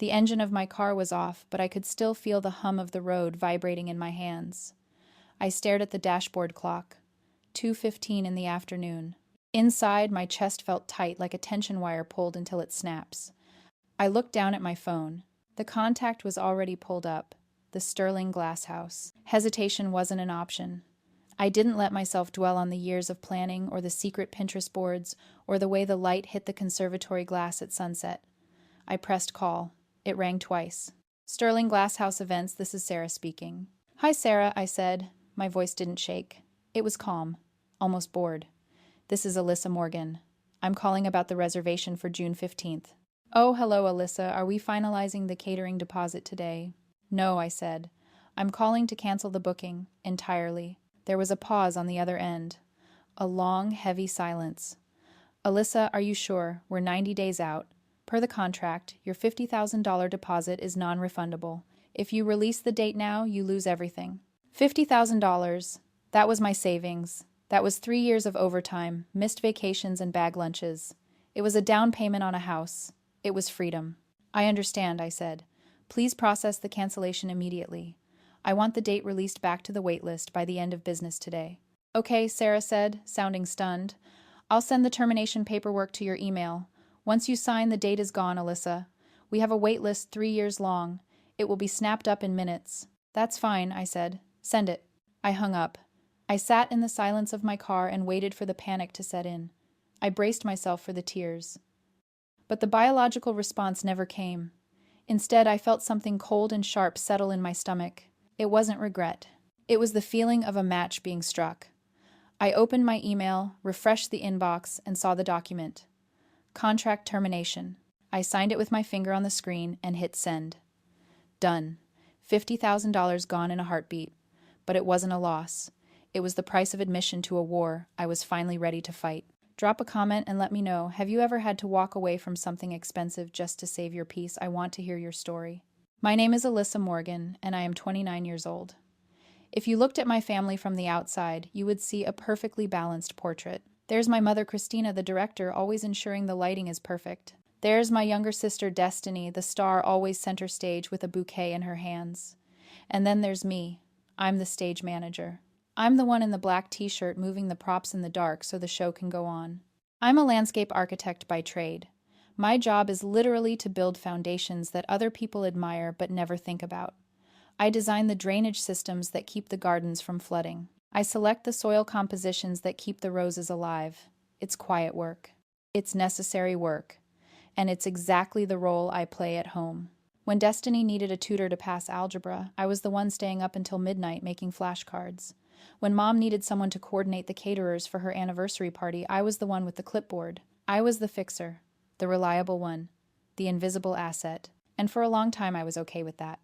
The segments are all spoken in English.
The engine of my car was off, but I could still feel the hum of the road vibrating in my hands. I stared at the dashboard clock. 2:15 in the afternoon. Inside, my chest felt tight like a tension wire pulled until it snaps. I looked down at my phone. The contact was already pulled up. The Sterling Glass House. Hesitation wasn't an option. I didn't let myself dwell on the years of planning or the secret Pinterest boards or the way the light hit the conservatory glass at sunset. I pressed call. It rang twice. Sterling Glass House Events, this is Sarah speaking. Hi, Sarah, I said. My voice didn't shake. It was calm, almost bored. This is Alyssa Morgan. I'm calling about the reservation for June 15th. Oh, hello, Alyssa. Are we finalizing the catering deposit today? No, I said. I'm calling to cancel the booking, entirely. There was a pause on the other end. A long, heavy silence. Alyssa, are you sure? We're 90 days out. Per the contract, your $50,000 deposit is non-refundable. If you release the date now, you lose everything. $50,000. That was my savings. That was 3 years of overtime, missed vacations and bag lunches. It was a down payment on a house. It was freedom. I understand, I said. Please process the cancellation immediately. I want the date released back to the waitlist by the end of business today. Okay, Sarah said, sounding stunned. I'll send the termination paperwork to your email. Once you sign, the date is gone, Alyssa. We have a waitlist 3 years long. It will be snapped up in minutes. That's fine, I said. Send it. I hung up. I sat in the silence of my car and waited for the panic to set in. I braced myself for the tears. But the biological response never came. Instead, I felt something cold and sharp settle in my stomach. It wasn't regret. It was the feeling of a match being struck. I opened my email, refreshed the inbox, and saw the document. Contract termination. I signed it with my finger on the screen and hit send. Done. $50,000 gone in a heartbeat. But it wasn't a loss. It was the price of admission to a war I was finally ready to fight. Drop a comment and let me know, have you ever had to walk away from something expensive just to save your peace? I want to hear your story. My name is Alyssa Morgan, and I am 29 years old. If you looked at my family from the outside, you would see a perfectly balanced portrait. There's my mother, Christina, the director, always ensuring the lighting is perfect. There's my younger sister, Destiny, the star always center stage with a bouquet in her hands. And then there's me. I'm the stage manager. I'm the one in the black t-shirt moving the props in the dark so the show can go on. I'm a landscape architect by trade. My job is literally to build foundations that other people admire but never think about. I design the drainage systems that keep the gardens from flooding. I select the soil compositions that keep the roses alive. It's quiet work. It's necessary work. And it's exactly the role I play at home. When Destiny needed a tutor to pass algebra, I was the one staying up until midnight making flashcards. When Mom needed someone to coordinate the caterers for her anniversary party, I was the one with the clipboard. I was the fixer, the reliable one, the invisible asset. And for a long time I was okay with that.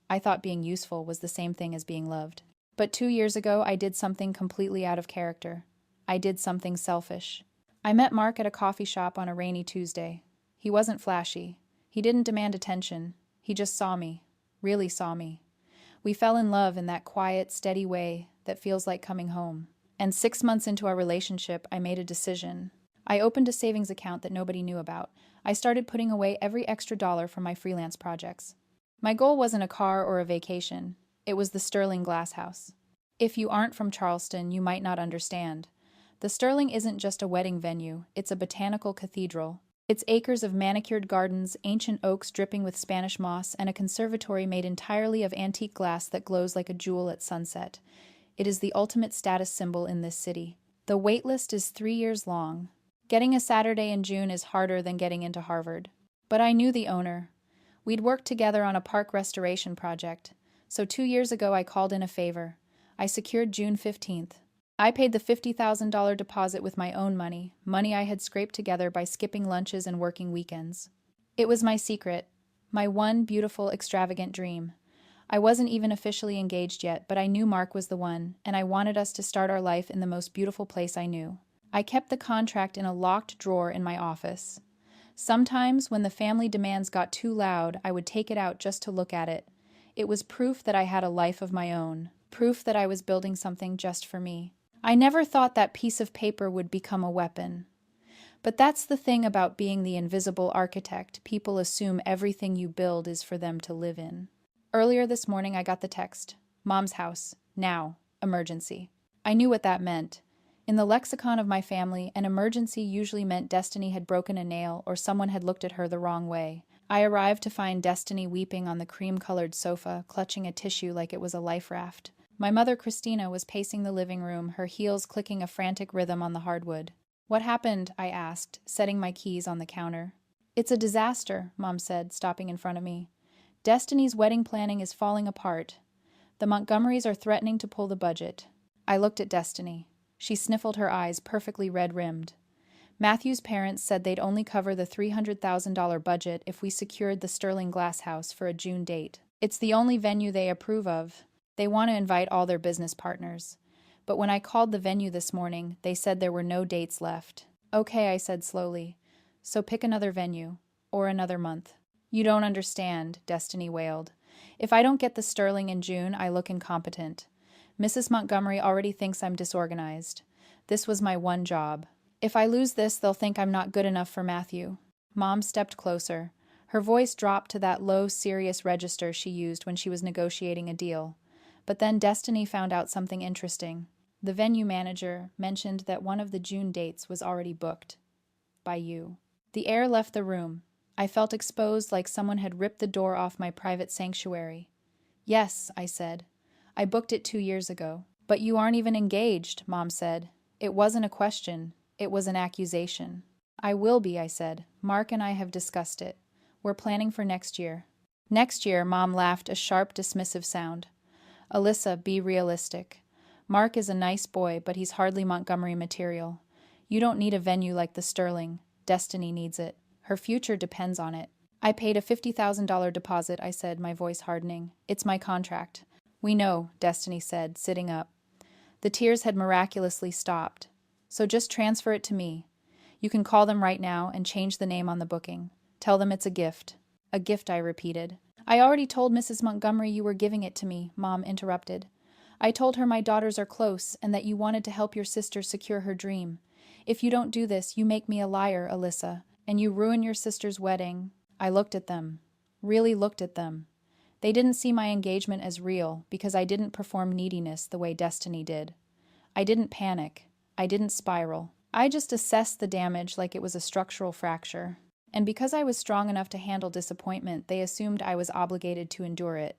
I thought being useful was the same thing as being loved. But 2 years ago, I did something completely out of character. I did something selfish. I met Mark at a coffee shop on a rainy Tuesday. He wasn't flashy. He didn't demand attention. He just saw me. Really saw me. We fell in love in that quiet, steady way that feels like coming home. And 6 months into our relationship, I made a decision. I opened a savings account that nobody knew about. I started putting away every extra dollar from my freelance projects. My goal wasn't a car or a vacation. It was the Sterling Glass House. If you aren't from Charleston, you might not understand. The Sterling isn't just a wedding venue, it's a botanical cathedral. It's acres of manicured gardens, ancient oaks dripping with Spanish moss, and a conservatory made entirely of antique glass that glows like a jewel at sunset. It is the ultimate status symbol in this city. The wait list is 3 years long. Getting a Saturday in June is harder than getting into Harvard. But I knew the owner. We'd worked together on a park restoration project. So 2 years ago I called in a favor. I secured June 15th. I paid the $50,000 deposit with my own money I had scraped together by skipping lunches and working weekends. It was my secret, my one beautiful, extravagant dream. I wasn't even officially engaged yet, but I knew Mark was the one, and I wanted us to start our life in the most beautiful place I knew. I kept the contract in a locked drawer in my office. Sometimes, when the family demands got too loud, I would take it out just to look at it. It was proof that I had a life of my own, proof that I was building something just for me. I never thought that piece of paper would become a weapon. But that's the thing about being the invisible architect. People assume everything you build is for them to live in. Earlier this morning, I got the text, "Mom's house. Now. Emergency." I knew what that meant. In the lexicon of my family, an emergency usually meant Destiny had broken a nail or someone had looked at her the wrong way. I arrived to find Destiny weeping on the cream-colored sofa, clutching a tissue like it was a life raft. My mother, Christina, was pacing the living room, her heels clicking a frantic rhythm on the hardwood. "What happened?" I asked, setting my keys on the counter. "It's a disaster," Mom said, stopping in front of me. "Destiny's wedding planning is falling apart. The Montgomerys are threatening to pull the budget." I looked at Destiny. She sniffled, her eyes perfectly red-rimmed. "Matthew's parents said they'd only cover the $300,000 budget if we secured the Sterling Glass House for a June date. It's the only venue they approve of. They want to invite all their business partners. But when I called the venue this morning, they said there were no dates left." "Okay," I said slowly. "So pick another venue. Or another month." "You don't understand," Destiny wailed. "If I don't get the Sterling in June, I look incompetent. Mrs. Montgomery already thinks I'm disorganized. This was my one job. If I lose this, they'll think I'm not good enough for Matthew." Mom stepped closer. Her voice dropped to that low, serious register she used when she was negotiating a deal. But then Destiny found out something interesting. The venue manager mentioned that one of the June dates was already booked. By you. The air left the room. I felt exposed, like someone had ripped the door off my private sanctuary. "Yes," I said. "I booked it 2 years ago." "But you aren't even engaged," Mom said. "It wasn't a question. It was an accusation." "I will be," I said. "Mark and I have discussed it. We're planning for next year." "Next year," Mom laughed, a sharp, dismissive sound. "Alyssa, be realistic. Mark is a nice boy, but he's hardly Montgomery material. You don't need a venue like the Sterling. Destiny needs it. Her future depends on it." "I paid a $50,000 deposit," I said, my voice hardening. "It's my contract." "We know," Destiny said, sitting up. The tears had miraculously stopped. "So just transfer it to me. You can call them right now and change the name on the booking. Tell them it's a gift." "A gift," I repeated. "I already told Mrs. Montgomery you were giving it to me," Mom interrupted. "I told her my daughters are close and that you wanted to help your sister secure her dream. If you don't do this, you make me a liar, Alyssa, and you ruin your sister's wedding." I looked at them. Really looked at them. They didn't see my engagement as real because I didn't perform neediness the way Destiny did. I didn't panic. I didn't spiral. I just assessed the damage like it was a structural fracture. And because I was strong enough to handle disappointment, they assumed I was obligated to endure it.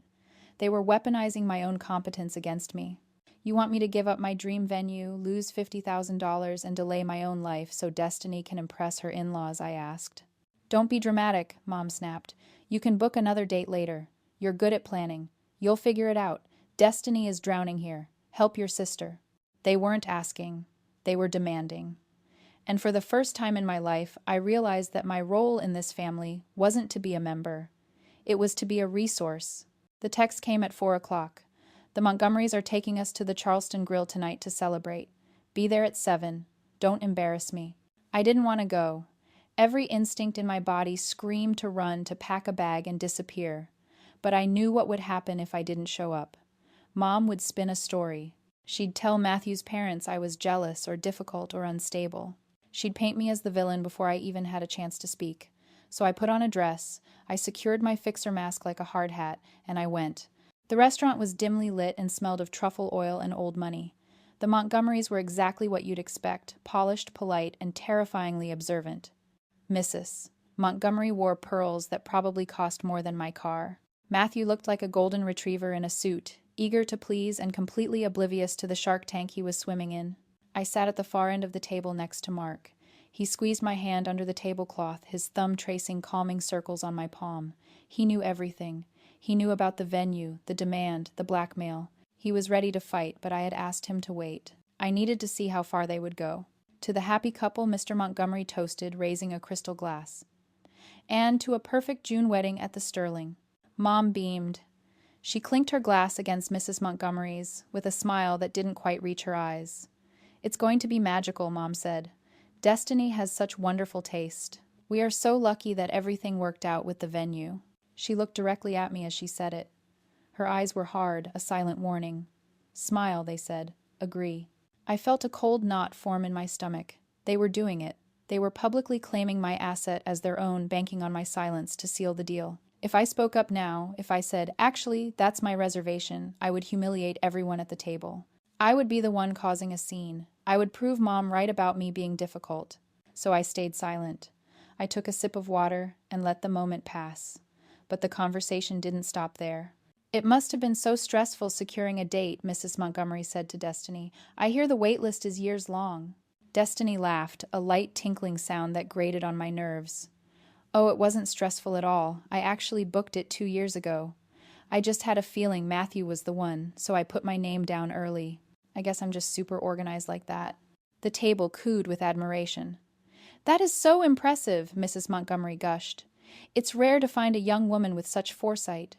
They were weaponizing my own competence against me. "You want me to give up my dream venue, lose $50,000, and delay my own life so Destiny can impress her in-laws?" I asked. "Don't be dramatic," Mom snapped. "You can book another date later. You're good at planning. You'll figure it out. Destiny is drowning here. Help your sister." They weren't asking. They were demanding. And for the first time in my life, I realized that my role in this family wasn't to be a member. It was to be a resource. The text came at 4 o'clock. "The Montgomerys are taking us to the Charleston Grill tonight to celebrate. Be there at 7. Don't embarrass me." I didn't want to go. Every instinct in my body screamed to run, to pack a bag and disappear. But I knew what would happen if I didn't show up. Mom would spin a story. She'd tell Matthew's parents I was jealous or difficult or unstable. She'd paint me as the villain before I even had a chance to speak. So I put on a dress, I secured my fixer mask like a hard hat, and I went. The restaurant was dimly lit and smelled of truffle oil and old money. The Montgomerys were exactly what you'd expect, polished, polite, and terrifyingly observant. Mrs. Montgomery wore pearls that probably cost more than my car. Matthew looked like a golden retriever in a suit, eager to please and completely oblivious to the shark tank he was swimming in. I sat at the far end of the table next to Mark. He squeezed my hand under the tablecloth, his thumb tracing calming circles on my palm. He knew everything. He knew about the venue, the demand, the blackmail. He was ready to fight, but I had asked him to wait. I needed to see how far they would go. To the happy couple, Mr. Montgomery toasted, raising a crystal glass. And to a perfect June wedding at the Sterling. Mom beamed. She clinked her glass against Mrs. Montgomery's, with a smile that didn't quite reach her eyes. "It's going to be magical," Mom said. "Destiny has such wonderful taste. We are so lucky that everything worked out with the venue." She looked directly at me as she said it. Her eyes were hard, a silent warning. "Smile," they said. "Agree." I felt a cold knot form in my stomach. They were doing it. They were publicly claiming my asset as their own, banking on my silence to seal the deal. If I spoke up now, if I said, "Actually, that's my reservation," I would humiliate everyone at the table. I would be the one causing a scene. I would prove Mom right about me being difficult. So I stayed silent. I took a sip of water and let the moment pass. But the conversation didn't stop there. "It must have been so stressful securing a date," Mrs. Montgomery said to Destiny. "I hear the wait list is years long." Destiny laughed, a light tinkling sound that grated on my nerves. "Oh, it wasn't stressful at all. I actually booked it 2 years ago. I just had a feeling Matthew was the one, so I put my name down early. I guess I'm just super organized like that." The table cooed with admiration. "That is so impressive," Mrs. Montgomery gushed. "It's rare to find a young woman with such foresight.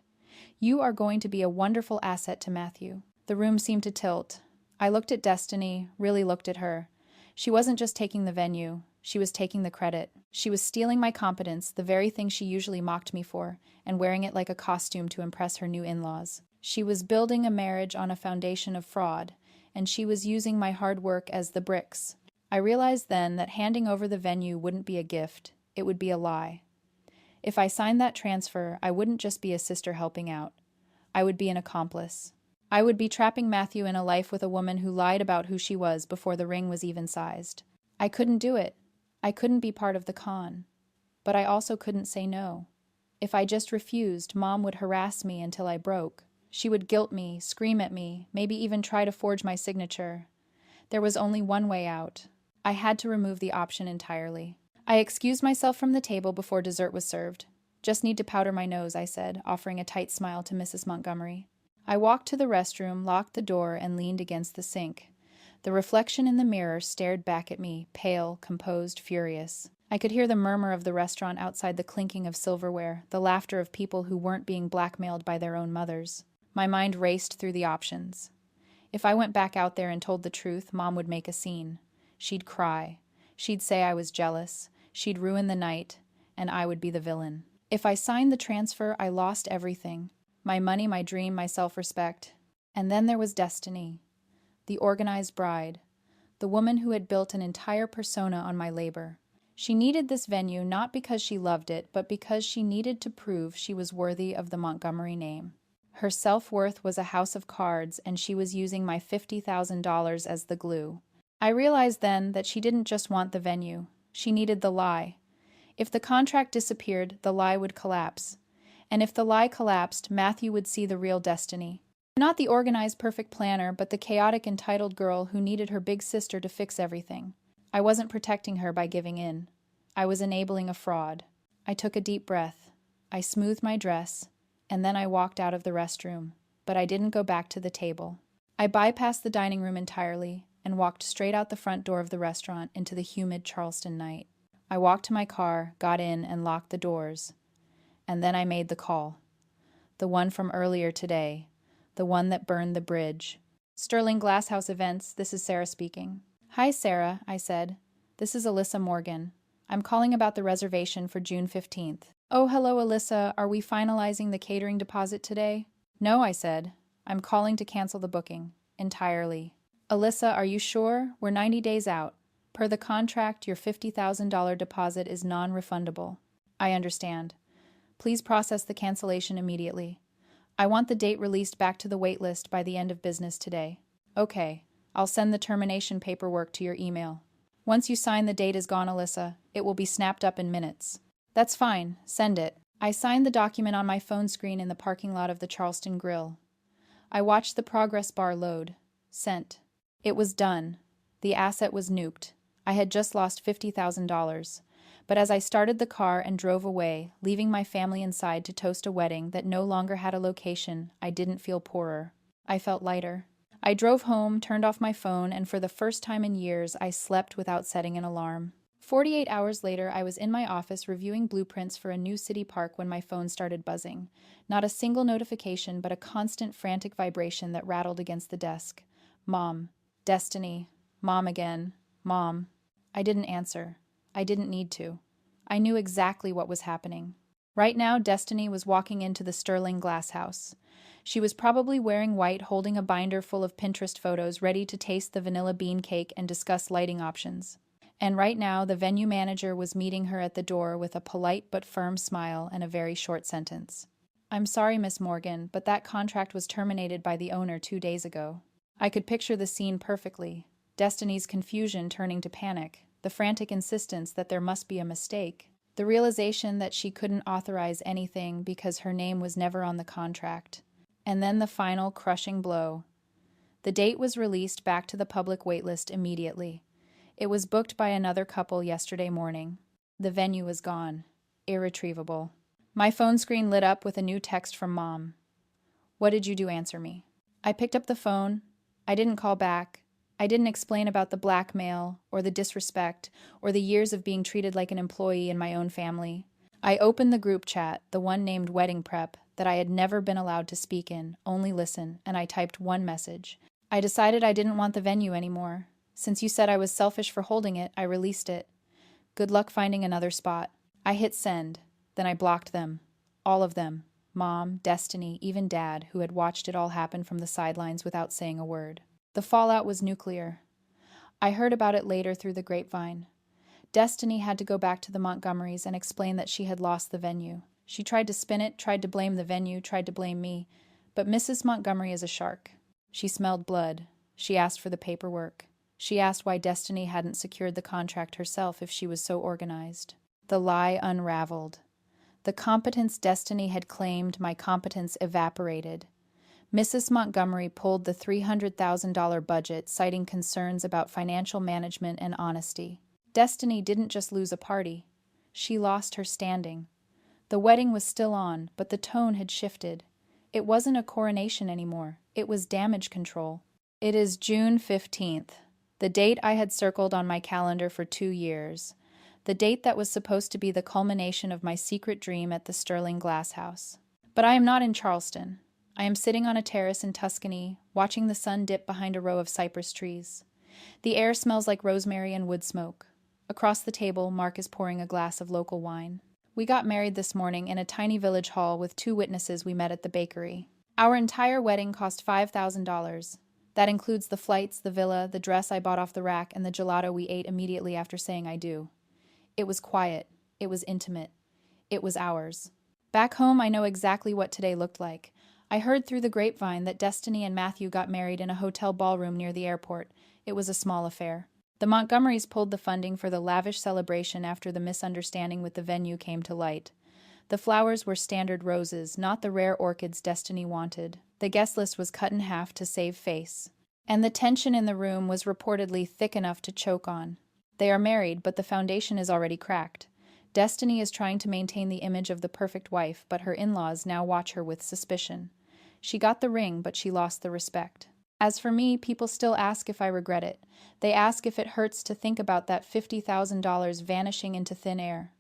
You are going to be a wonderful asset to Matthew." The room seemed to tilt. I looked at Destiny, really looked at her. She wasn't just taking the venue. She was taking the credit. She was stealing my competence, the very thing she usually mocked me for, and wearing it like a costume to impress her new in-laws. She was building a marriage on a foundation of fraud, and she was using my hard work as the bricks. I realized then that handing over the venue wouldn't be a gift. It would be a lie. If I signed that transfer, I wouldn't just be a sister helping out. I would be an accomplice. I would be trapping Matthew in a life with a woman who lied about who she was before the ring was even sized. I couldn't do it. I couldn't be part of the con. But I also couldn't say no. If I just refused, Mom would harass me until I broke. She would guilt me, scream at me, maybe even try to forge my signature. There was only one way out. I had to remove the option entirely. I excused myself from the table before dessert was served. "Just need to powder my nose," I said, offering a tight smile to Mrs. Montgomery. I walked to the restroom, locked the door, and leaned against the sink. The reflection in the mirror stared back at me, pale, composed, furious. I could hear the murmur of the restaurant outside, the clinking of silverware, the laughter of people who weren't being blackmailed by their own mothers. My mind raced through the options. If I went back out there and told the truth, Mom would make a scene. She'd cry. She'd say I was jealous. She'd ruin the night, and I would be the villain. If I signed the transfer, I lost everything. My money, my dream, my self-respect. And then there was Destiny, the organized bride, the woman who had built an entire persona on my labor. She needed this venue not because she loved it, but because she needed to prove she was worthy of the Montgomery name. Her self-worth was a house of cards, and she was using my $50,000 as the glue. I realized then that she didn't just want the venue. She needed the lie. If the contract disappeared, the lie would collapse. And if the lie collapsed, Matthew would see the real Destiny. Not the organized, perfect planner, but the chaotic, entitled girl who needed her big sister to fix everything. I wasn't protecting her by giving in. I was enabling a fraud. I took a deep breath. I smoothed my dress, and then I walked out of the restroom. But I didn't go back to the table. I bypassed the dining room entirely and walked straight out the front door of the restaurant into the humid Charleston night. I walked to my car, got in, and locked the doors. And then I made the call. The one from earlier today. The one that burned the bridge. "Sterling Glasshouse Events, this is Sarah speaking." "Hi, Sarah," I said. "This is Alyssa Morgan. I'm calling about the reservation for June 15th. "Oh, hello, Alyssa. Are we finalizing the catering deposit today?" "No," I said. "I'm calling to cancel the booking. Entirely." "Alyssa, are you sure? We're 90 days out. Per the contract, your $50,000 deposit is non-refundable." "I understand. Please process the cancellation immediately. I want the date released back to the wait list by the end of business today." "Okay. I'll send the termination paperwork to your email. Once you sign, the date is gone, Alyssa. It will be snapped up in minutes." "That's fine. Send it." I signed the document on my phone screen in the parking lot of the Charleston Grill. I watched the progress bar load. Sent. It was done. The asset was nuked. I had just lost $50,000. But as I started the car and drove away, leaving my family inside to toast a wedding that no longer had a location, I didn't feel poorer. I felt lighter. I drove home, turned off my phone, and for the first time in years, I slept without setting an alarm. 48 hours later, I was in my office reviewing blueprints for a new city park when my phone started buzzing. Not a single notification, but a constant frantic vibration that rattled against the desk. Mom. Destiny. Mom again. Mom. I didn't answer. I didn't need to. I knew exactly what was happening. Right now, Destiny was walking into the Sterling Glasshouse. She was probably wearing white, holding a binder full of Pinterest photos, ready to taste the vanilla bean cake and discuss lighting options. And right now, the venue manager was meeting her at the door with a polite but firm smile and a very short sentence. "I'm sorry, Miss Morgan, but that contract was terminated by the owner 2 days ago." I could picture the scene perfectly. Destiny's confusion turning to panic, the frantic insistence that there must be a mistake, the realization that she couldn't authorize anything because her name was never on the contract. And then the final crushing blow. The date was released back to the public waitlist immediately. It was booked by another couple yesterday morning. The venue was gone. Irretrievable. My phone screen lit up with a new text from Mom. "What did you do? Answer me." I picked up the phone. I didn't call back. I didn't explain about the blackmail, or the disrespect, or the years of being treated like an employee in my own family. I opened the group chat, the one named Wedding Prep, that I had never been allowed to speak in, only listen, and I typed one message. "I decided I didn't want the venue anymore. Since you said I was selfish for holding it, I released it. Good luck finding another spot." I hit send. Then I blocked them. All of them. Mom, Destiny, even Dad, who had watched it all happen from the sidelines without saying a word. The fallout was nuclear. I heard about it later through the grapevine. Destiny had to go back to the Montgomerys and explain that she had lost the venue. She tried to spin it, tried to blame the venue, tried to blame me. But Mrs. Montgomery is a shark. She smelled blood. She asked for the paperwork. She asked why Destiny hadn't secured the contract herself if she was so organized. The lie unraveled. The competence Destiny had claimed, my competence evaporated. Mrs. Montgomery pulled the $300,000 budget, citing concerns about financial management and honesty. Destiny didn't just lose a party. She lost her standing. The wedding was still on, but the tone had shifted. It wasn't a coronation anymore. It was damage control. It is June 15th, the date I had circled on my calendar for 2 years. The date that was supposed to be the culmination of my secret dream at the Sterling Glass House. But I am not in Charleston. I am sitting on a terrace in Tuscany, watching the sun dip behind a row of cypress trees. The air smells like rosemary and wood smoke. Across the table, Mark is pouring a glass of local wine. We got married this morning in a tiny village hall with 2 witnesses we met at the bakery. Our entire wedding cost $5,000. That includes the flights, the villa, the dress I bought off the rack, and the gelato we ate immediately after saying I do. It was quiet. It was intimate. It was ours. Back home, I know exactly what today looked like. I heard through the grapevine that Destiny and Matthew got married in a hotel ballroom near the airport. It was a small affair. The Montgomerys pulled the funding for the lavish celebration after the misunderstanding with the venue came to light. The flowers were standard roses, not the rare orchids Destiny wanted. The guest list was cut in half to save face. And the tension in the room was reportedly thick enough to choke on. They are married, but the foundation is already cracked. Destiny is trying to maintain the image of the perfect wife, but her in-laws now watch her with suspicion. She got the ring, but she lost the respect. As for me, people still ask if I regret it. They ask if it hurts to think about that $50,000 vanishing into thin air.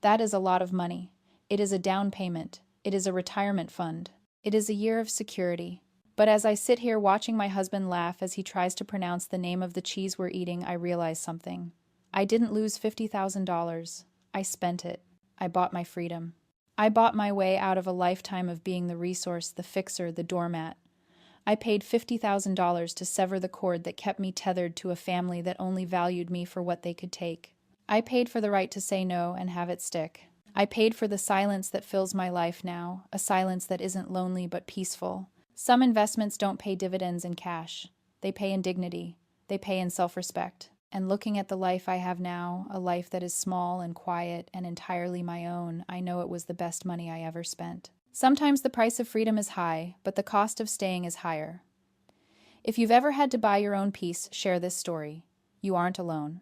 That is a lot of money. It is a down payment. It is a retirement fund. It is a year of security. But as I sit here watching my husband laugh as he tries to pronounce the name of the cheese we're eating, I realize something. I didn't lose $50,000. I spent it. I bought my freedom. I bought my way out of a lifetime of being the resource, the fixer, the doormat. I paid $50,000 to sever the cord that kept me tethered to a family that only valued me for what they could take. I paid for the right to say no and have it stick. I paid for the silence that fills my life now, a silence that isn't lonely but peaceful. Some investments don't pay dividends in cash. They pay in dignity. They pay in self-respect. And looking at the life I have now, a life that is small and quiet and entirely my own, I know it was the best money I ever spent. Sometimes the price of freedom is high, but the cost of staying is higher. If you've ever had to buy your own peace, share this story. You aren't alone.